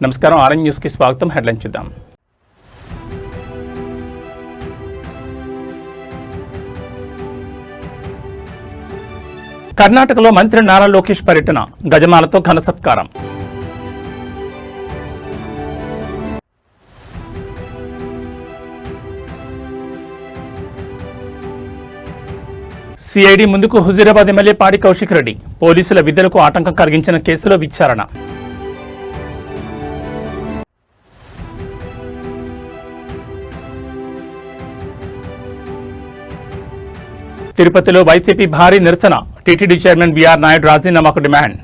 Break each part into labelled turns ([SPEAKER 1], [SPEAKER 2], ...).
[SPEAKER 1] నమస్కారం, RN news కి స్వాగతం. హెడ్లైన్ చూద్దాం. కర్ణాటకలో మంత్రి నారా లోకేష్ పర్యటన, గజమాలతో ఘన సత్కారం. సిఐడి ముందుకు హుజూరాబాద్ ఎమ్మెల్యే పాడి కౌశిక్ రెడ్డి, పోలీసుల విధులకు ఆటంకం కలిగించిన కేసులో విచారణ. తిరుపతిలో వైసీపీ భారీ నిరసన, టీటీడీ చైర్మన్ బీఆర్ నాయుడు రాజీనామాకు డిమాండ్.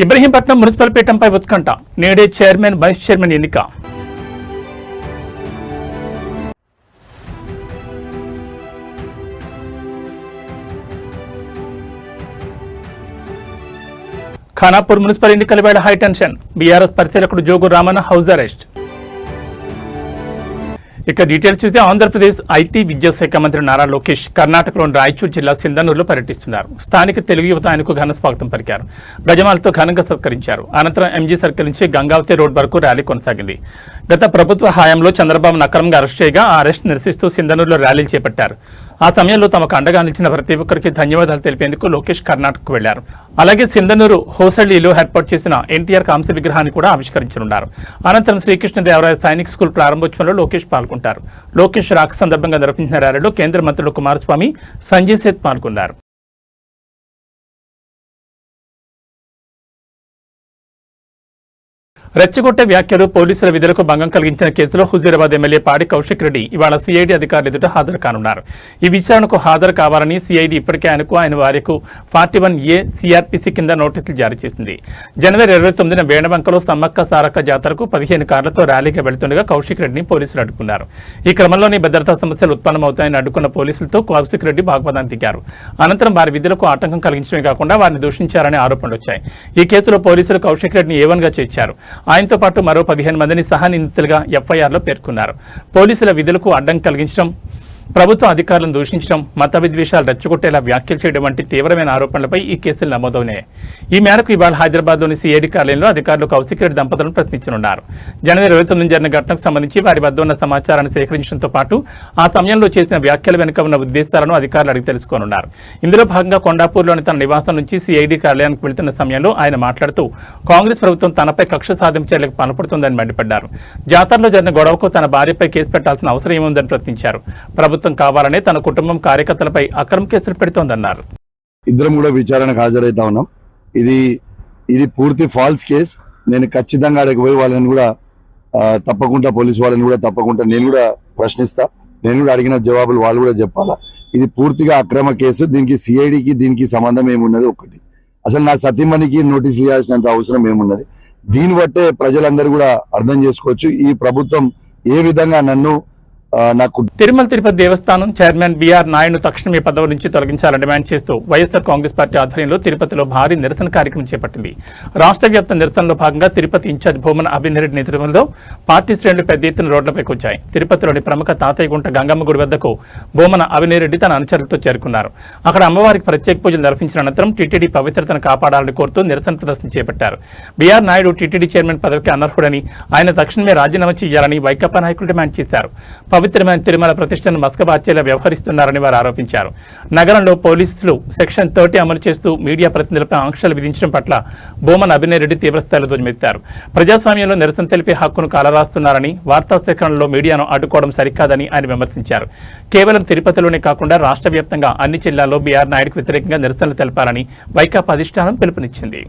[SPEAKER 1] ఇబ్రహీంపట్నం మున్సిపల్ పీఠంపై ఉత్కంఠ, నేడే చైర్మన్ వైస్ చైర్మన్ ఎన్నిక. ఖానాపూర్ మున్సిపల్ ఎన్నికల వేళ హైటెన్షన్, బీఆర్ఎస్ పరిశీలకుడు జోగు రామన్న హౌస్ అరెస్ట్. ఇక డీటెయిల్స్ చూస్తే ఆంధ్రప్రదేశ్ ఐటీ విద్యాశాఖ మంత్రి నారా లోకేష్ కర్ణాటకలోని రాయచూర్ జిల్లా సింధనూరులో పర్యటిస్తున్నారు. స్థానిక తెలుగు యువత ఆయనకు ఘన స్వాగతం పలికారు. గజమాలతో ఘనంగా సత్కరించారు. అనంతరం ఎంజీ సర్కిల్ నుంచి గంగావతి రోడ్ వరకు ర్యాలీ కొనసాగింది. గత ప్రభుత్వ హయాంలో చంద్రబాబును అక్రమంగా అరెస్ట్ చేయగా ఆ అరెస్ట్ నిరసిస్తూ సింధనూరులో ర్యాలీలు చేపట్టారు. ఆ సమయంలో తమకు అండగా నిలిచిన ప్రతి ఒక్కరికి ధన్యవాదాలు తెలిపేందుకు లోకేష్ కర్ణాటకకు వెళ్లారు. అలాగే సింధనూరు హోసళ్లిలో ఏర్పాటు చేసిన ఎన్టీఆర్ కాంస్య విగ్రహాన్ని కూడా ఆవిష్కరించనున్నారు. అనంతరం శ్రీకృష్ణదేవరాయ సైనిక్ స్కూల్ ప్రారంభోత్సవంలో లోకేష్ పాల్గొంటారు. లోకేష్ రాక సందర్భంగా నిర్వహించిన ర్యాలీలో కేంద్ర మంత్రులు కుమారస్వామి, సంజయ్ సేత్ పాల్గొన్నారు. రెచ్చగొట్టే వ్యాఖ్యలు, పోలీసుల విధులకు భంగం కలిగించిన కేసులో హుజూరాబాద్ ఎమ్మెల్యే పాడి కౌశిక్ రెడ్డి ఇవాళ సిఐడి అధికారులు ఎదుట హాజరు కానున్నారు. ఈ విచారణకు హాజరు కావాలని సిఐడి ఇప్పటికే ఆయన వారికి 41A సిఆర్పిసి కింద నోటీసులు జారీ చేసింది. జనవరి 29న వేణవంకలో సమ్మక్క సారక్క జాతరకు 15 కార్లతో ర్యాలీగా వెళుతుండగా కౌశిక్ రెడ్డిని పోలీసులు అడ్డుకున్నారు. ఈ క్రమంలోనే భద్రతా సమస్యలు ఉత్పన్నమవుతాయని అడ్డుకున్న పోలీసులతో కౌశిక్ రెడ్డి వాగ్వాదానికి దిగారు. అనంతరం వారి విధులకు ఆటంకం కలిగించడమే కాకుండా వారిని దూషించారనే ఆరోపణలు వచ్చాయి. ఈ కేసులో పోలీసులు కౌశిక్ రెడ్డిని A1గా చేర్చారు. ఆయనతో పాటు మరో 15 మందిని సహా నిందితులుగా ఎఫ్ఐఆర్లో పేర్కొన్నారు. పోలీసుల విధులకు అడ్డం కలిగించడం, ప్రభుత్వ అధికారులను దూషించడం, మత విద్వేషాలు రెచ్చగొట్టేలా వ్యాఖ్యలు చేయడం వంటి తీవ్రమైన ఆరోపణలపై ఈ కేసులు నమోదవున్నాయి. ఈ మేరకు ఇవాళ హైదరాబాద్లోని సిఐడి కార్యాలయంలో అధికారులు కౌశిక్ రెడ్డి దంపతులను ప్రశ్నించనున్నారు. జనవరి 29 జరిగిన ఘటనకు సంబంధించి వారి వద్ద ఉన్న సమాచారాన్ని సేకరించడంతో పాటు ఆ సమయంలో చేసిన వ్యాఖ్యల వెనుక ఉన్న ఉద్దేశాలను అధికారులు అడిగి తెలుసుకోనున్నారు. ఇందులో భాగంగా కొండాపూర్లోని తన నివాసం నుంచి సిఐడి కార్యాలయానికి వెళుతున్న సమయంలో ఆయన మాట్లాడుతూ కాంగ్రెస్ ప్రభుత్వం తనపై కక్ష సాధింపు చర్యలకు పాల్పడుతోందని మండిపడ్డారు. జాతరలో జరిగిన గొడవకు తన భార్యపై కేసు పెట్టాల్సిన అవసరం ఏముందని ప్రశ్నించారు. ప్రభుత్వం కావాలనే తన కుటుంబం కార్యకర్తలపై అక్రమ కేసులు పెడుతోందన్నారు.
[SPEAKER 2] ఇద్దరం కూడా విచారణకు హాజరైతా ఉన్నాం. ఇది పూర్తి ఫాల్స్ కేస్. నేను ఖచ్చితంగా అక్కడికి పోయి వాళ్ళని కూడా తప్పకుండా పోలీసు వాళ్ళని కూడా తప్పకుండా నేను కూడా ప్రశ్నిస్తా. నేను కూడా అడిగిన జవాబులు వాళ్ళు కూడా చెప్పాలా. ఇది పూర్తిగా అక్రమ కేసు. దీనికి సిఐడికి దీనికి సంబంధం ఏమున్నది? ఒకటి, అసలు నా సతీమణికి నోటీసులు ఇవ్వాల్సినంత అవసరం ఏమున్నది? దీన్ని బట్టే ప్రజలందరూ కూడా అర్థం చేసుకోవచ్చు ఈ ప్రభుత్వం ఏ విధంగా నన్ను
[SPEAKER 1] తిరుమల తిరుపతి దేవస్థానం చైర్మన్ బీఆర్ నాయుడు తక్షణమే పదవి నుంచి తొలగించాలని డిమాండ్ చేస్తూ వైఎస్ఆర్ కాంగ్రెస్ పార్టీ ఆధ్వర్యంలో తిరుపతిలో భారీ నిరసన కార్యక్రమం చేపట్టింది. రాష్ట్ర వ్యాప్త నిరసనలో భాగంగా తిరుపతి ఇన్ఛార్జ్ భూమన అభినరెడ్డి నేతృత్వంలో పార్టీ శ్రేణులు పెద్ద ఎత్తున రోడ్లపైకి వచ్చాయి. తిరుపతిలోని ప్రముఖ తాతయ్యగుంట గంగమ్మ గుడి వద్దకు భూమన అభినరెడ్డి తన అనుచరులతో చేరుకున్నారు. అక్కడ అమ్మవారికి ప్రత్యేక పూజలు నిర్వహించిన అనంతరం టీటీడీ పవిత్రతను కాపాడాలని కోరుతూ నిరసన ప్రదర్శన చేపట్టారు. బీఆర్ నాయుడు టీటీడీ చైర్మన్ పదవికి అనర్హుడని, ఆయన తక్షణమే రాజీనామా చేయాలని వైకాపా నాయకులు డిమాండ్ చేశారు. పవిత్రమైన తిరుమల ప్రతిష్టను మస్కబార్చేలా వ్యవహరిస్తున్నారని వారు ఆరోపించారు. నగరంలో పోలీసులు సెక్షన్ 30 అమలు చేస్తూ మీడియా ప్రతినిధులపై ఆంక్షలు విధించడం పట్ల భూమన అభినయరెడ్డి తీవ్రస్థాయిలో ధ్వజమెత్తారు. ప్రజాస్వామ్యంలో నిరసన తెలిపే హక్కును కాలరాస్తున్నారని, వార్తా సేకరణలో మీడియాను అడ్డుకోవడం సరికాదని ఆయన విమర్శించారు. కేవలం తిరుపతిలోనే కాకుండా రాష్ట్ర వ్యాప్తంగా అన్ని జిల్లాల్లో బీఆర్ నాయుడుకు వ్యతిరేకంగా నిరసనలు తెలపాలని వైకాపా అధిష్టానం పిలుపునిచ్చింది.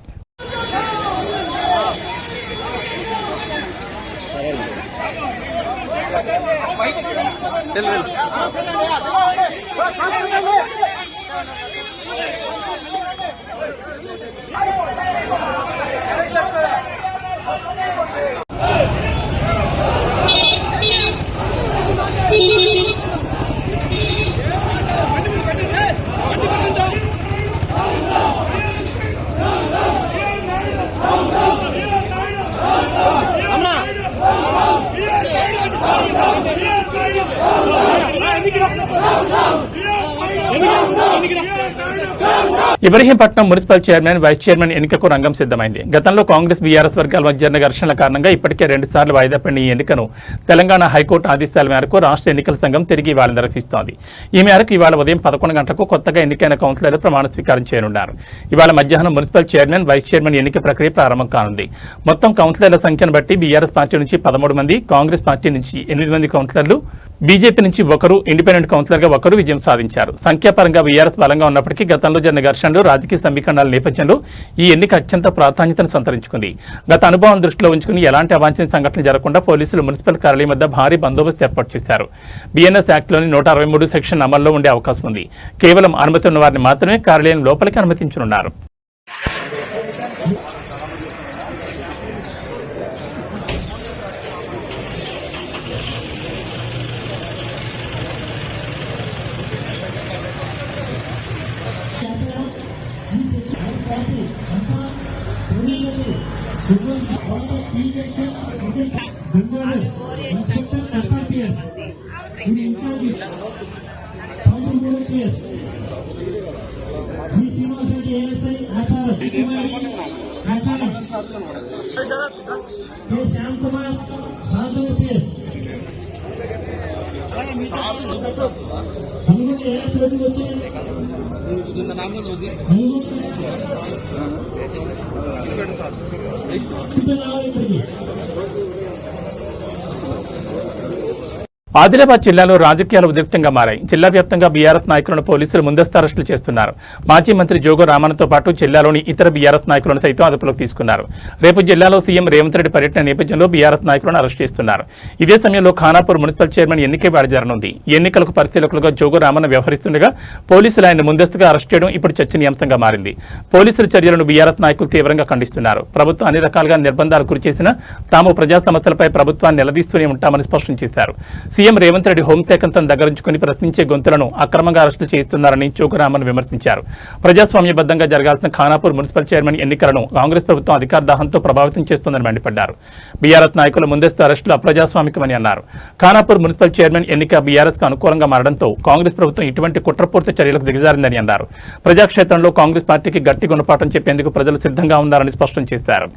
[SPEAKER 1] Ibrahimpatnam municipal chairman vice chairman ఎన్నికకు రంగం సిద్ధమైంది. గతంలో కాంగ్రెస్ బీఆర్ఎస్ వర్గాల మధ్య జరిగిన ఘర్షణల కారణంగా ఇప్పటికే 2 సార్లు వాయిదా పడిన ఈ ఎన్నికను తెలంగాణ హైకోర్టు ఆదేశాల మేరకు రాష్ట్ర ఎన్నికల సంఘం తిరిగి ఇవాళ నిర్వహిస్తోంది. ఈ మేరకు ఇవాళ ఉదయం 11 గంటలకు కొత్తగా ఎన్నికైన కౌన్సిలర్లు ప్రమాణ స్వీకారం చేయనున్నారు. ఇవాళ మధ్యాహ్నం మున్సిపల్ చైర్మన్ వైస్ చైర్మన్ ఎన్నిక ప్రక్రియ ప్రారంభం కానుంది. మొత్తం కౌన్సిలర్ల సంఖ్యను బట్టి బీఆర్ఎస్ పార్టీ నుంచి 13 మంది, కాంగ్రెస్ పార్టీ నుంచి 8 మంది కౌన్సిలర్లు, బీజేపీ నుంచి 1, ఇండిపెండెంట్ కౌన్సిలర్గా 1 విజయం సాధించారు. సంఖ్యాపరంగా బీఆర్ఎస్ బలంగా ఉన్నప్పటికీ గతంలో జరిగిన ఘర్షణలు, రాజకీయ సమీకరణాల నేపథ్యంలో ఈ ఎన్నిక అత్యంత ప్రాధాన్యతను సంతరించుకుంది. గత అనుభవం దృష్టిలో ఉంచుకుని ఎలాంటి అవాంఛనీయ సంఘటనలు జరగకుండా పోలీసులు మున్సిపల్ కార్యాలయం వద్ద భారీ బందోబస్తు ఏర్పాటు చేశారు. బీఎన్ఎస్ యాక్ట్లోని 163 సెక్షన్ అమల్లో ఉండే అవకాశం ఉంది. కేవలం అనుమతి ఉన్న వారిని మాత్రమే కార్యాలయం లోపలికి అనుమతించనున్నారు. ఆదిలాబాద్ జిల్లాలో రాజకీయాలు ఉద్రిక్తంగా మారాయి. జిల్లా వ్యాప్తంగా బీఆర్ఎస్ నాయకులను పోలీసులు ముందస్తు అరెస్టులు చేస్తున్నారు. మాజీ మంత్రి జోగు రామన్తో పాటు జిల్లాలోని ఇతర బీఆర్ఎస్ నాయకులను సైతం అదుపులోకి తీసుకున్నారు. రేపు జిల్లాలో సీఎం రేవంత్ రెడ్డి పర్యటన నేపథ్యంలో బీఆర్ఎస్ నాయకులను అరెస్ట్ చేస్తున్నారు. ఇదే సమయంలో ఖానాపూర్ మున్సిపల్ చైర్మన్ ఎన్నికే వేళ జరగనుంది. ఎన్నికలకు పరిశీలకులుగా జోగు రామన్ వ్యవహరిస్తుండగా పోలీసులు ఆయన ముందస్తుగా అరెస్ట్ చేయడం ఇప్పుడు చర్చనీయాంశంగా మారింది. పోలీసుల చర్యలను బీఆర్ఎస్ నాయకులు తీవ్రంగా ఖండిస్తున్నారు. ప్రభుత్వం అన్ని రకాలుగా నిర్బంధాలు గురిచేసినా తాము ప్రజా సమస్యలపై ప్రభుత్వాన్ని నిలదీస్తూనే ఉంటామని స్పష్టం చేశారు. సీఎం రేవంత్ రెడ్డి హోంశాఖను తన దగ్గరుంచుకుని ప్రశ్నించే గొంతులను అక్రమంగా అరెస్టులు చేస్తున్నారని జోగురామన్ విమర్శించారు. ప్రజాస్వామ్యబద్ధంగా జరగాల్సిన ఖానాపూర్ మున్సిపల్ చైర్మన్ ఎన్నికలను కాంగ్రెస్ ప్రభుత్వం అధికార దాహంతో ప్రభావితం చేస్తోందని మండిపడ్డారు. బీఆర్ఎస్ నాయకుల ముందస్తు అరెస్టులు అప్రజాస్వామికమని అన్నారు. ఖానాపూర్ మున్సిపల్ చైర్మన్ ఎన్నిక బీఆర్ఎస్ కు అనుకూలంగా మారడంతో కాంగ్రెస్ ప్రభుత్వం ఇటువంటి కుట్రపూర్తి చర్యలకు దిగజారిందని అన్నారు. ప్రజాక్షేత్రంలో కాంగ్రెస్ పార్టీకి గట్టి గుణపాఠం చెప్పేందుకు ప్రజలు సిద్ధంగా ఉన్నారని స్పష్టం చేశారు.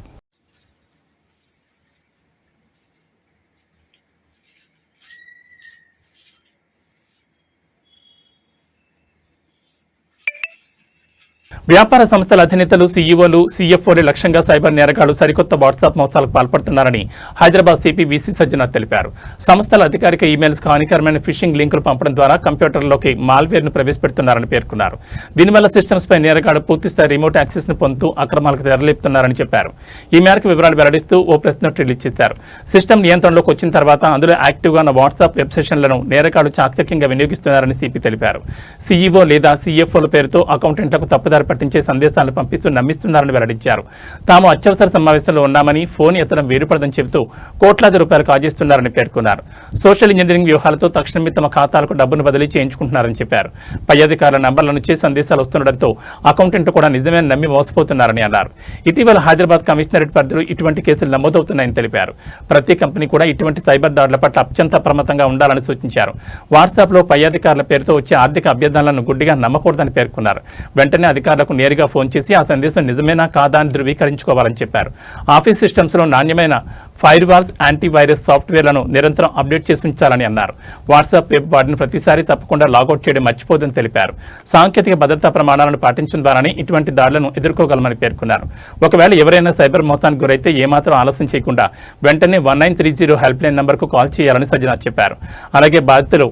[SPEAKER 1] వ్యాపార సంస్థల అధినేతలు, సీఈఓలు, సీఎఫ్ఓలు లక్ష్యంగా సైబర్ నేరగాళ్లు సరికొత్త వాట్సాప్ మోసాలకు పాల్పడుతున్నారని హైదరాబాద్ సిపి వీసీ సజ్జనాథ్ తెలిపారు. సంస్థల అధికారిక ఈమెయిల్స్ హానికరమైన ఫిషింగ్ లింకులు పంపడం ద్వారా కంప్యూటర్లోకి మాల్వేర్ను ప్రవేశపెడుతున్నారని పేర్కొన్నారు. దీనివల్ల సిస్టమ్స్ పై నేరగాళ్లు పూర్తిస్థాయి రిమోట్ యాక్సెస్ ను పొందుతూ అక్రమాలకు తెరలేపుతున్నారని చెప్పారు. ఈ మేరకు వివరాలు వెల్లడిస్తూ ఓ ప్రెస్ నోట్ రిలీజ్ చేశారు. సిస్టమ్ నియంత్రణలోకి వచ్చిన తర్వాత అందులో యాక్టివ్గా ఉన్న వాట్సాప్ వెబ్ సెషన్లను నేరగాళ్లు చాకచక్యంగా వినియోగిస్తున్నారని సిపి తెలిపారు. సీఈఓ లేదా సీఎఫ్ఓల పేరుతో అకౌంటెంట్లకు తప్పుదారి పట్టించే సందేశాలను పంపిస్తూ నమ్మిస్తున్నారని వెల్లడించారు. తాము అత్యవసర సమావేశంలో ఉన్నామని ఫోన్ ఎత్తడం వేరుపడదని చెబుతూ కోట్లాది రూపాయలు కాజేస్తున్నారని పేర్కొన్నారు. సోషల్ ఇంజనీరింగ్ వ్యూహాలతో తక్షణమే తమ ఖాతాలకు డబ్బును బదిలీ చేయించుకుంటున్నారని చెప్పారు. పై అధికారుల నంబర్ల నుంచే సందేశాలు వస్తుండటంతో అకౌంటెంట్ కూడా నిజమే నమ్మి మోసపోతున్నారని అన్నారు. ఇటీవల హైదరాబాద్ కమిషనరేట్ పరిధిలో ఇటువంటి కేసులు నమోదవుతున్నాయని తెలిపారు. ప్రతి కంపెనీ కూడా ఇటువంటి సైబర్ దాడుల పట్ల అత్యంత అప్రమత్తంగా ఉండాలని సూచించారు. వాట్సాప్లో పై అధికారుల పేరుతో వచ్చే ఆర్థిక అభ్యర్థనలను గుడ్డిగా నమ్మకూడదని పేర్కొన్నారు. వెంటనే అధికారులకు నేరుగా ఫోన్ చేసి ఆ సందేశం నిజమేనా కాదా అని ధృవీకరించుకోవాలని చెప్పారు. ఆఫీస్ సిస్టమ్స్లో నాణ్యమైన ఫైర్వాల్స్, యాంటీవైరస్ సాఫ్ట్వేర్లను నిరంతరం అప్డేట్ చేసి ఉంచాలని అన్నారు. వాట్సాప్ వెబ్ వాడిని ప్రతిసారి తప్పకుండా లాగౌట్ చేయడం మర్చిపోదని తెలిపారు. సాంకేతిక భద్రతా ప్రమాణాలను పాటించడం ద్వారానే ఇటువంటి దాడులను ఎదుర్కోగలమని పేర్కొన్నారు. ఒకవేళ ఎవరైనా సైబర్ మోసానికి గురైతే ఏమాత్రం ఆలస్యం చేయకుండా వెంటనే 1930 హెల్ప్ లైన్ నంబర్కు కాల్ చేయాలని సజ్జనాథ్ చెప్పారు. అలాగే బాధితులు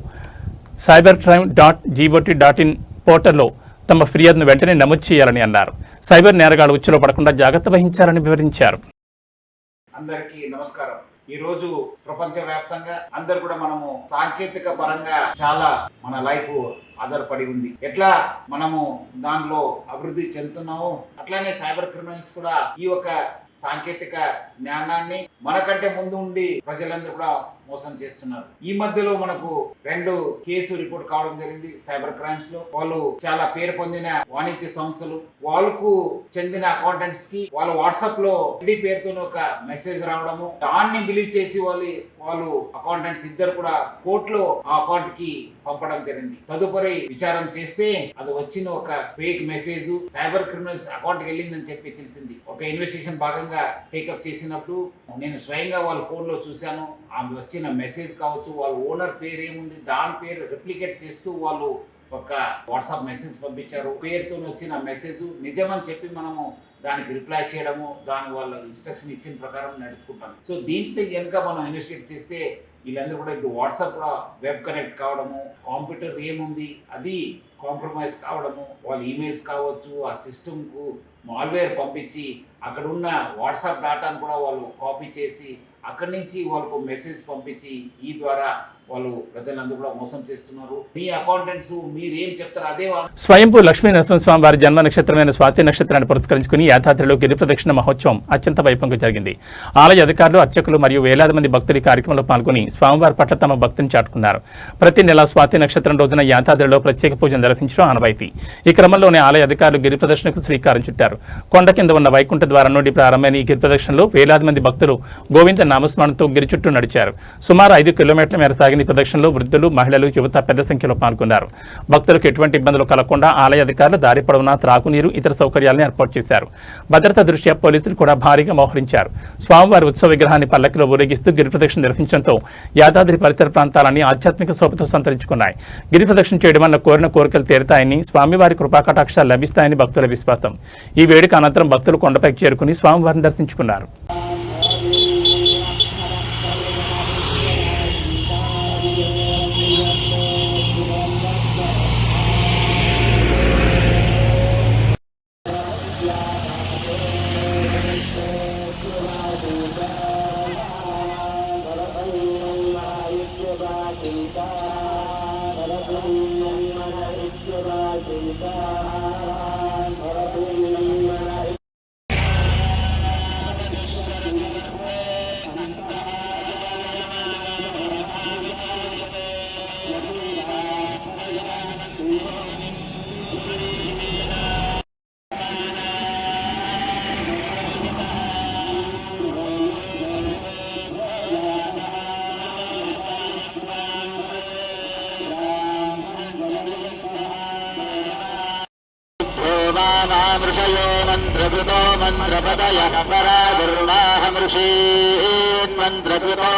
[SPEAKER 1] cybercrime.got.in పోర్టల్లో తమ ఫిర్యాదును వెంటనే నమోదు చేయాలని అన్నారు. సైబర్ నేరగాళ్లు ఉచ్చులో పడకుండా జాగ్రత్త వహించాలని వివరించారు.
[SPEAKER 3] అందరికీ నమస్కారం. ఈ రోజు ప్రపంచ వ్యాప్తంగా అందరు కూడా మనము సాంకేతిక పరంగా చాలా మన లైఫ్ ఆధారపడి ఉంది. ఎట్లా మనము దానిలో అభివృద్ధి చెందుతున్నామో అట్లానే సైబర్ క్రిమినల్స్ కూడా ఈ యొక్క సాంకేతిక జ్ఞానాన్ని మనకంటే ముందు ఉండి ప్రజలందరూ కూడా మోసం చేస్తున్నారు. ఈ మధ్యలో మనకు 2 కేసు రిపోర్ట్ కావడం జరిగింది సైబర్ క్రైమ్స్ లో. వాళ్ళు చాలా పేరు పొందిన వాణిజ్య సంస్థలు, వాళ్ళకు చెందిన అకౌంటెంట్స్ కి వాళ్ళ వాట్సాప్ లో పేరుతో ఒక మెసేజ్ రావడము, దాన్ని బిలీవ్ చేసి వాళ్ళు వాళ్ళు అకౌంటెంట్స్ ఇద్దరు కూడా కోర్టులో ఆ అకౌంట్ కి పంపడం జరిగింది. తదుపరి విచారం చేస్తే అది వచ్చిన ఒక fake message cyber criminals account కి వెళ్ళిందని చెప్పి తెలిసింది. ఒక ఇన్వెస్టిగేషన్ భాగంగా టేకప్ చేసినప్పుడు నేను స్వయంగా వాళ్ళ ఫోన్ లో చూశాను. ఆ వచ్చిన మెసేజ్ కావచ్చు, వాళ్ళ ఓనర్ పేరు ఏముంది దాని పేరు రిప్లికేట్ చేస్తూ వాళ్ళు ఒక వాట్సాప్ మెసేజ్ పంపించారు. పేరుతో వచ్చిన మెసేజ్ నిజమని చెప్పి మనము దానికి రిప్లై చేయడము, దాని వాళ్ళ ఇన్స్ట్రక్షన్ ఇచ్చిన ప్రకారం నడుచుకుంటాను. సో దీంట్లో కనుక మనం ఇన్వెస్టిగేట్ చేస్తే వీళ్ళందరూ కూడా ఇప్పుడు వాట్సాప్ కూడా వెబ్ కనెక్ట్ కావడము, కంప్యూటర్ ఏముంది అది కాంప్రమైజ్ కావడము, వాళ్ళ ఈమెయిల్స్ కావచ్చు, ఆ సిస్టమ్కు మాల్వేర్ పంపించి అక్కడ ఉన్న వాట్సాప్ డేటాను కూడా వాళ్ళు కాపీ చేసి అక్కడి నుంచి వాళ్ళకు మెసేజ్ పంపించి ఈ ద్వారా వాళ్ళు ప్రజలందరూ కూడా మోసం చేస్తున్నారు. మీ అకౌంటెంట్స్ మీరు ఏం చెప్తారు అదే
[SPEAKER 1] స్వయంభూ లక్ష్మీ నరసింహస్వామి వారి జన్మ నక్షత్రమైన స్వాతి నక్షత్రాన్ని పురస్కరించుకుని యాదాద్రిలో గిరి ప్రదక్షిణ మహోత్సవం అత్యంత వైభవంగా జరిగింది. ఆలయ అధికారులు, అర్చకులు మరియు వేలాది మంది భక్తులు ఈ కార్యక్రమంలో పాల్గొని స్వామివారి పట్ల తమ భక్తిని చాటుకున్నారు. ప్రతి నెల స్వాతి నక్షత్రం రోజున యాదాద్రిలో ప్రత్యేక పూజలు నిర్వహించడం ఆనవాయితీ. ఈ క్రమంలోనే ఆలయ అధికారులు గిరి ప్రదక్షిణకు శ్రీకారం చుట్టారు. కొండ కింద ఉన్న వైకుంఠ ద్వారం నుండి ప్రారంభమైన ఈ గిరి ప్రదక్షిణలో వేలాది మంది భక్తులు గోవింద నామస్మరణతో గిరి చుట్టూ నడిచారు. సుమారు 5 కిలోమీటర్ల మేర సాగిన ఈ ప్రదక్షిణలో వృద్ధులు, మహిళలు, యువత పెద్ద సంఖ్యలో పాల్గొన్నారు. భక్తులకు ఎటువంటి ఇబ్బందులు కలగకుండా ఆలయ అధికారులు దారి పొడవునా త్రాగునీరు, ఇతర సౌకర్యాలను ఏర్పాటు చేశారు. భద్రతా దృష్ట్యా పోలీసులు కూడా భారీగా మోహరించారు. స్వామివారి ఉత్సవ విగ్రహాన్ని పల్లకిలో ఊరేగిస్తూ గిరి ప్రదక్షిణ నిర్వహించడంతో యాదాద్రి పరిసర ప్రాంతాలన్నీ ఆధ్యాత్మిక శోభతో సంతరించుకున్నాయి. గిరి ప్రదక్షిణ చేయడం వల్ల కోరిన కోరికలు తీరుతాయని, స్వామివారి కృపాకటాక్షాలు లభిస్తాయని భక్తుల విశ్వాసం. ఈ వేడుక అనంతరం భక్తులు కొండపైకి చేరుకుని స్వామివారిని దర్శించుకున్నారు.
[SPEAKER 4] ఋషయో మంత్రకృతో మంత్రపదయః పరాదుర్వాహమృషీన్ మంత్రకృతో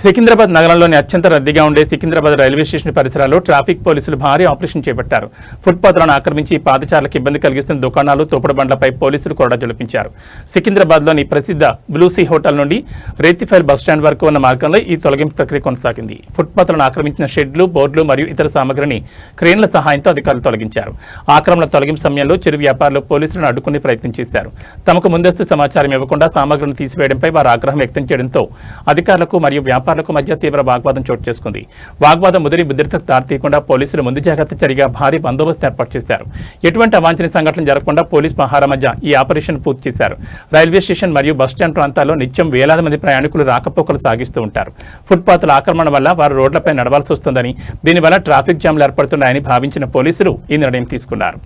[SPEAKER 1] సికింద్రాబాద్ నగరంలోని అత్యంత రద్దీగా ఉండే సికింద్రాబాద్ రైల్వే స్టేషన్ పరిసరాల్లో ట్రాఫిక్ పోలీసులు భారీ ఆపరేషన్ చేపట్టారు. ఫుట్పాత్లను ఆక్రమించి పాదచారులకు ఇబ్బంది కలిగిస్తున్న దుకాణాలు, తోపుడు బండ్లపై పోలీసులు కూడా జొలిపించారు. సికింద్రాబాద్లోని ప్రసిద్ధ బ్లూసీ హోటల్ నుండి రేతిఫైల్ బస్టాండ్ వరకు ఉన్న మార్గంలో ఈ తొలగింపు ప్రక్రియ కొనసాగింది. ఫుట్పాత్లను ఆక్రమించిన షెడ్లు, బోర్డులు మరియు ఇతర సామగ్రిని క్రేన్ల సహాయంతో అధికారులు తొలగించారు. ఆక్రమణ తొలగింపు సమయంలో చిరు వ్యాపారులు పోలీసులను అడ్డుకునే ప్రయత్నం చేశారు. తమకు ముందస్తు సమాచారం ఇవ్వకుండా సామగ్రిని తీసివేయడంపై వారు ఆగ్రహం వ్యక్తం చేయడంతో అధికారులకు మరియు వ్యాపారులకు మధ్య తీవ్ర వాగ్వాదం చోటు చేసుకుంది. వాగ్వాదం ముదిరి ఉద్రిక్తతకు దారితీయకుండా పోలీసులు ముందు జాగ్రత్త చర్యగా భారీ బందోబస్తు ఏర్పాటు చేశారు. ఎటువంటి అవాంఛనీయ సంఘటనలు జరగకుండా పోలీస్ పహారా మధ్య ఈ ఆపరేషన్ పూర్తి చేశారు. రైల్వే స్టేషన్ మరియు బస్టాండ్ ప్రాంతాల్లో నిత్యం వేలాది మంది ప్రయాణికులు రాకపోకలు సాగిస్తూ ఉంటారు. ఫుట్పాత్ల ఆక్రమణ వల్ల వారు రోడ్లపై నడవాల్సి వస్తుందని, దీనివల్ల ట్రాఫిక్ జామ్లు ఏర్పడుతున్నాయని భావించిన పోలీసులు ఈ నిర్ణయం తీసుకున్నారు.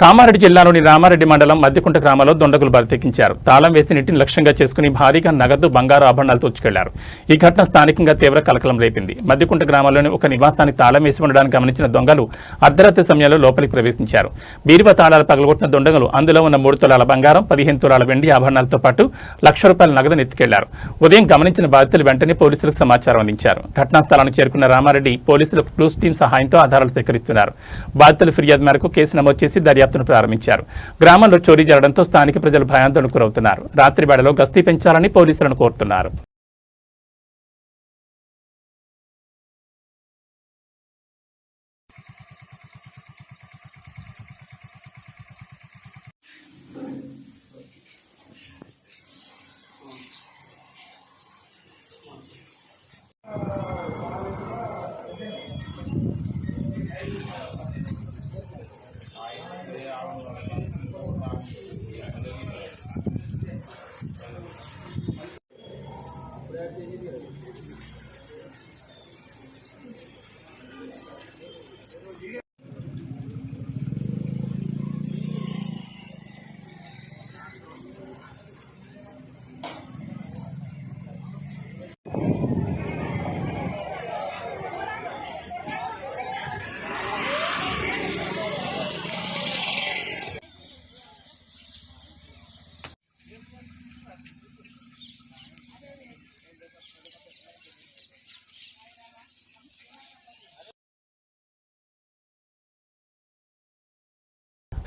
[SPEAKER 1] కామారెడ్డి జిల్లాలోని రామారెడ్డి మండలం మద్దికుంట గ్రామంలో దుండగులు బరితెక్కించారు. తాళం వేసి నీటిని లక్ష్యంగా చేసుకుని భారీగా నగదు బంగారు ఆభరణాలు తోచుకెళ్లారు. ఈ ఘటన స్థానికంగా తీవ్ర కలకలం రేపింది. మద్దికుంట గ్రామంలోని ఒక నివాసానికి తాళం వేసి ఉండడానికి గమనించిన దొంగలు అర్ధరాత్రి సమయంలో లోపలికి ప్రవేశించారు. బీరువా తాళాలు పగలగొట్టిన దుండగులు అందులో ఉన్న 3 తులాల బంగారం, 15 తులాల వెండి ఆభరణాలతో పాటు ₹1,00,000 నగదును ఎత్తుకెళ్లారు. ఉదయం గమనించిన బాధితులు వెంటనే పోలీసులకు సమాచారం అందించారు. ఘటనా స్థలానికి చేరుకున్న రామారెడ్డి పోలీసులు క్లూస్ టీం సహాయంతో ఆధారాలు సేకరిస్తున్నారు. బాధితుల ఫిర్యాదు మేరకు కేసు నమోదు చేసి దర్యాప్తును ప్రారంభించారు. గ్రామంలో చోరీ జరగడంతో స్థానిక ప్రజలు భయాందోళనకు గురవుతున్నారు. రాత్రి వేళలో గస్తీ పెంచాలని పోలీసులను కోరుతున్నారు.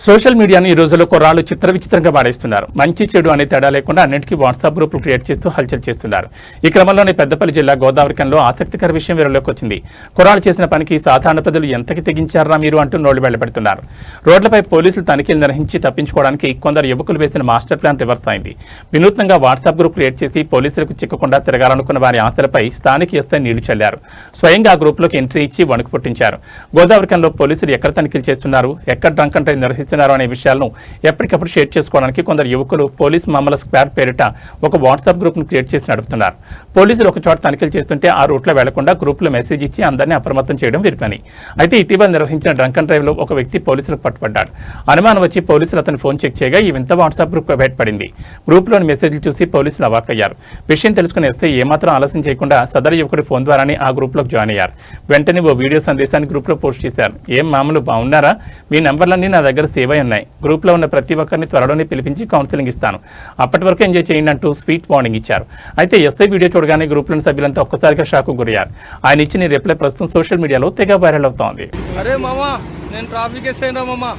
[SPEAKER 1] సోషల్ మీడియాను ఈ రోజుల్లో కుర్రాళ్ళు చిత్ర విచిత్రంగా వాడేస్తున్నారు. మంచి చెడు అనే తేడా లేకుండా అన్నింటికీ వాట్సాప్ గ్రూపులు క్రియేట్ చేస్తూ హల్చల్ చేస్తున్నారు. ఈ క్రమంలోనే పెద్దపల్లి జిల్లా గోదావరికంలో ఆసక్తికర విషయం వెలుగులోకి వచ్చింది. కుర్రాళ్ళు చేసిన పనికి సాధారణ ప్రజలు ఎంతకి తెగించారా మీరు అంటూ నోళ్లు వెళ్లబెడుతున్నారు. రోడ్లపై పోలీసులు తనిఖీలు నిర్వహించి తప్పించుకోవడానికి కొందరు యువకులు వేసిన మాస్టర్ ప్లాన్ రివర్స్ అయింది. వినూత్నంగా వాట్సాప్ గ్రూప్ క్రియేట్ చేసి పోలీసులకు చిక్కకుండా తిరగాలనుకున్న వారి ఆశలపై స్థానిక ఎస్ఐ నీళ్లు చల్లారు. స్వయంగా ఆ గ్రూపులోకి ఎంట్రీ ఇచ్చి వణుకు పుట్టించారు. గోదావరికంలో పోలీసులు ఎక్కడ తనిఖీలు చేస్తున్నారు, ఎక్కడ డ్రంక్ అండ్ డ్రైవ్ నిర్వహిస్తున్నారు అనే విషయాలను ఎప్పటికప్పుడు షేర్ చేసుకోవడానికి కొందరు యువకులు పోలీస్ మామల స్క్వాడ్ పేరిట ఒక వాట్సాప్ గ్రూప్ ను క్రియేట్ చేసి నడుపుతున్నారు. పోలీసులు ఒక చోట తనిఖీలు చేస్తుంటే ఆ రూట్లో వెళ్లకుండా గ్రూపులో మెసేజ్ ఇచ్చి అందరినీ అప్రమత్తం చేయడం వీరి పని. అయితే ఇటీవల నిర్వహించిన డ్రంక్ అండ్ డ్రైవ్ లో ఒక వ్యక్తి పోలీసులకు పట్టుబడ్డాడు. అనుమానం వచ్చి పోలీసులు అతని ఫోన్ చెక్ చేయగా ఈ వింత వాట్సాప్ గ్రూప్ బయటపడింది. గ్రూప్లోని మెసేజ్లు చూసి పోలీసులు అవాక్కయ్యారు. విషయం తెలుసుకుని ఎస్ఐ ఏమాత్రం ఆలస్యం చేయకుండా సదరు యువకుడి ఫోన్ ద్వారానే ఆ గ్రూప్లోకి జాయిన్ అయ్యారు. వెంటనే ఓ వీడియో సందేశాన్ని గ్రూప్లో పోస్ట్ చేశారు. ఏం మామూలు బాగున్నారా, మీ నంబర్లన్నీ నా దగ్గర సేవ్ అయి ఉన్నాయి. గ్రూప్లో ఉన్న ప్రతి ఒక్కరిని త్వరలోనే పిలిపించి కౌన్సిలింగ్ ఇస్తాను. అప్పటి వరకు ఎంజాయ్ చేయండి అంటూ స్వీట్ వార్నింగ్ ఇచ్చారు. అయితే ఎస్ఐ వీడియో చూడగానే గ్రూప్లోని సభ్యులంతా ఒక్కసారిగా షాకు గురయ్యారు. ఆయన ఇచ్చిన రిప్లై ప్రస్తుతం సోషల్ మీడియాలో తెగ వైరల్ అవుతోంది.
[SPEAKER 5] అరే మామా, నేను ట్రాఫిక్ కేసు అయినా మామా,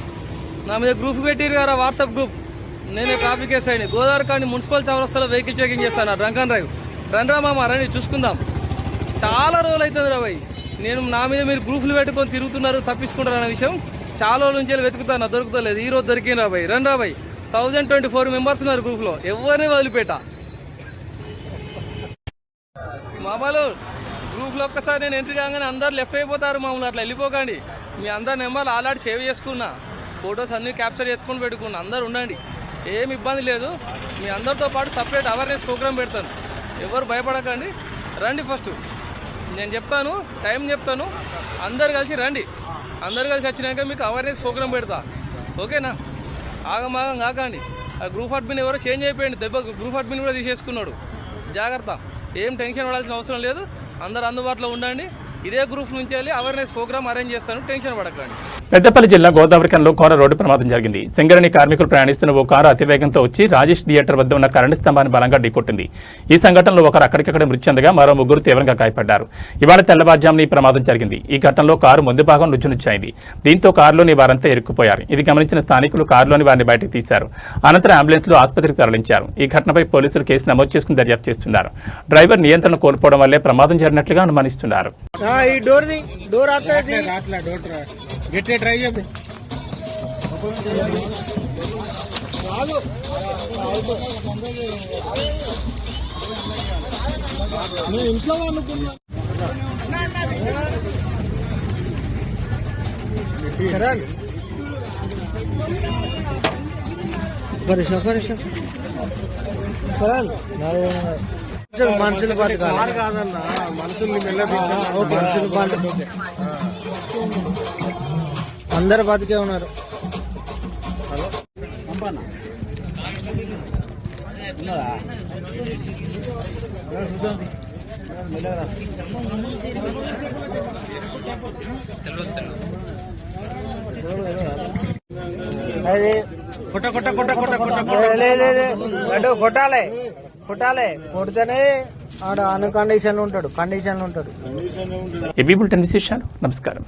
[SPEAKER 5] నా మీద గ్రూప్ పెట్టిరు కదా వాట్సాప్ గ్రూప్, నేనే ట్రాఫిక్ కేసు అయినా. గోదావరి కానీ మున్సిపల్ చౌరస్తాలో వెహికల్ చెకింగ్ చేస్తాను, డ్రంక్ అండ్ డ్రైవ్. రండ్రా మామా, రండి చూసుకుందాం. చాలా రోజులు అవుతుంది రా భయ్, నేను నా మీద మీరు గ్రూపులు పెట్టుకొని తిరుగుతున్నారు, తప్పించుకుంటారు అనే విషయం చాలా రోజుల నుంచి వెతుకుతాను, దొరుకుతలేదు. ఈ రోజు దొరికింది రా భయ్. రండ్రా భయ్, 1024 మెంబర్స్ ఉన్నారు గ్రూప్ లో, ఎవరిని వదిలిపెట్టా. మామూలు గ్రూప్ లో ఒక్కసారి నేను ఎంట్రీ కాగానే అందరు లెఫ్ట్ అయిపోతారు. మామూలు అట్లా వెళ్ళిపోకండి. మీ అందరి నెంబర్లు ఆల్రెడీ సేవ్ చేసుకున్నా, ఫొటోస్ అన్ని క్యాప్చర్ చేసుకుని పెట్టుకున్నా. అందరు ఉండండి, ఏమి ఇబ్బంది లేదు. మీ అందరితో పాటు సపరేట్ అవేర్నెస్ ప్రోగ్రామ్ పెడతాను, ఎవరు భయపడకండి. రండి, ఫస్ట్ నేను చెప్తాను, టైం చెప్తాను, అందరు కలిసి రండి. అందరు కలిసి వచ్చినాక మీకు అవేర్నెస్ ప్రోగ్రామ్ పెడతా, ఓకేనా? ఆగమాగం కాకండి. ఆ గ్రూప్ అడ్మిన్ ఎవరో చేంజ్ అయిపోయింది, దెబ్బ గ్రూప్ అడ్మిన్ కూడా తీసేసుకున్నాడు. జాగ్రత్త, ఏం టెన్షన్ పడాల్సిన అవసరం లేదు. అందరు అందుబాటులో ఉండండి. ఇదే గ్రూప్ నుంచి వెళ్ళి అవేర్నెస్ ప్రోగ్రామ్ అరేంజ్ చేస్తాను, టెన్షన్ పడకండి.
[SPEAKER 1] పెద్దపల్లి జిల్లా గోదావరికంలో ఘోర రోడ్డు ప్రమాదం జరిగింది. సింగరేణి కార్మికులు ప్రయాణిస్తున్న ఓ కారు అతివేగంతో వచ్చి రాజేష్ థియేటర్ వద్ద ఉన్న కరెంటు స్తంభాన్ని బలంగా ఢీకొట్టింది. ఈ సంఘటనలో ఒకరు అక్కడికక్కడ మృతి చెందగా మరో 3 తీవ్రంగా గాయపడ్డారు. ఇవాళ తెల్లవారుజామున ఈ ప్రమాదం జరిగింది. ఈ ఘటనలో కారు ముందు భాగం నుజ్జునుచ్చాయింది. దీంతో కారులోని వారంతా ఇరుక్కుపోయారు. ఇది గమనించిన స్థానికులు కారులోని వారిని బయటకు తీశారు. అనంతరం అంబులెన్స్ లో ఆసుపత్రికి తరలించారు. ఈ ఘటనపై పోలీసులు కేసు నమోదు చేసుకుని దర్యాప్తు చేస్తున్నారు. డ్రైవర్ నియంత్రణ కోల్పోవడం వల్లే ప్రమాదం జరిగినట్లుగా అనుమానిస్తున్నారు.
[SPEAKER 6] మనుషులు కాదన్నా, మనుషుల్ని అందరు బతికే ఉన్నారు. కొట్టాలి కొట్టాలి కొడితేనే ఆడ అన్ని కండిషన్లు ఉంటాడు
[SPEAKER 1] ఏబీ బులెటిన్ విశేషాలు. నమస్కారం.